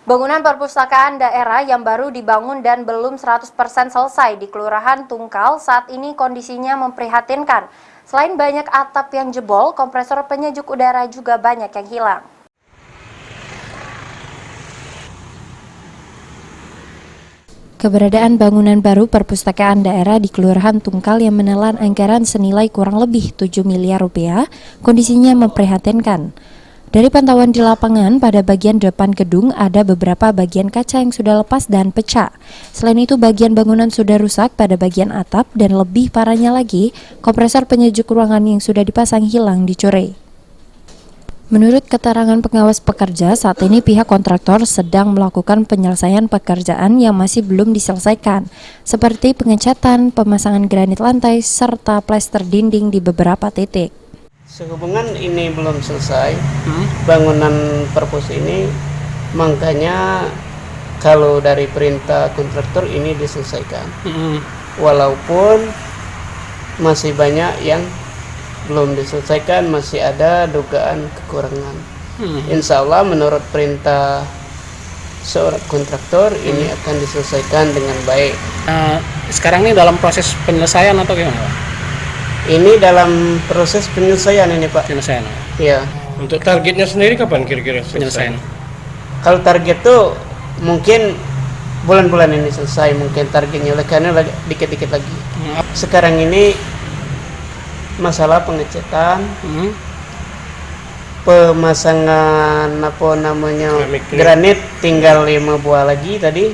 Bangunan perpustakaan daerah yang baru dibangun dan belum 100% selesai di Kelurahan Tungkal saat ini kondisinya memprihatinkan. Selain banyak atap yang jebol, kompresor penyejuk udara juga banyak yang hilang. Keberadaan bangunan baru perpustakaan daerah di Kelurahan Tungkal yang menelan anggaran senilai kurang lebih 7 miliar rupiah, kondisinya memprihatinkan. Dari pantauan di lapangan, pada bagian depan gedung ada beberapa bagian kaca yang sudah lepas dan pecah. Selain itu, bagian bangunan sudah rusak pada bagian atap dan lebih parahnya lagi, kompresor penyejuk ruangan yang sudah dipasang hilang dicuri. Menurut keterangan pengawas pekerja, saat ini pihak kontraktor sedang melakukan penyelesaian pekerjaan yang masih belum diselesaikan, seperti pengecatan, pemasangan granit lantai, serta plester dinding di beberapa titik. Sehubungan ini belum selesai, bangunan perpus ini, makanya kalau dari perintah kontraktor ini diselesaikan. Walaupun masih banyak yang belum diselesaikan, masih ada dugaan kekurangan. Insya Allah menurut perintah seorang kontraktor ini akan diselesaikan dengan baik. Sekarang ini dalam proses penyelesaian atau gimana, Pak? Ini dalam proses penyelesaian ini, Pak. Penyelesaian. Iya. Untuk targetnya sendiri kapan kira-kira Penyelesaian. Kalau target tuh mungkin bulan-bulan ini selesai, mungkin targetnya, oleh karena dikit-dikit lagi. Sekarang ini masalah pengecatan, pemasangan granit tinggal 5 buah lagi tadi.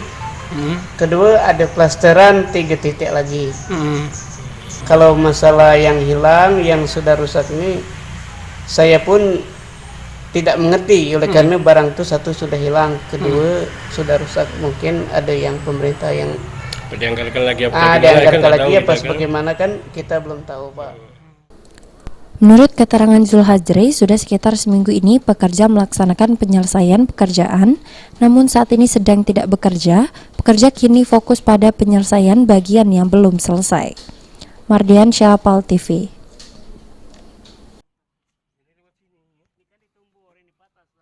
Kedua ada plasteran 3 titik lagi. Kalau masalah yang hilang, yang sudah rusak ini, saya pun tidak mengerti, oleh karena barang itu satu sudah hilang, kedua sudah rusak. Mungkin ada yang pemerintah yang dianggarkan lagi apa bagaimana kan kita belum tahu, Pak. Menurut keterangan Zulhajri, sudah sekitar seminggu ini pekerja melaksanakan penyelesaian pekerjaan, namun saat ini sedang tidak bekerja. Pekerja kini fokus pada penyelesaian bagian yang belum selesai. Mardian Syah, PAL TV.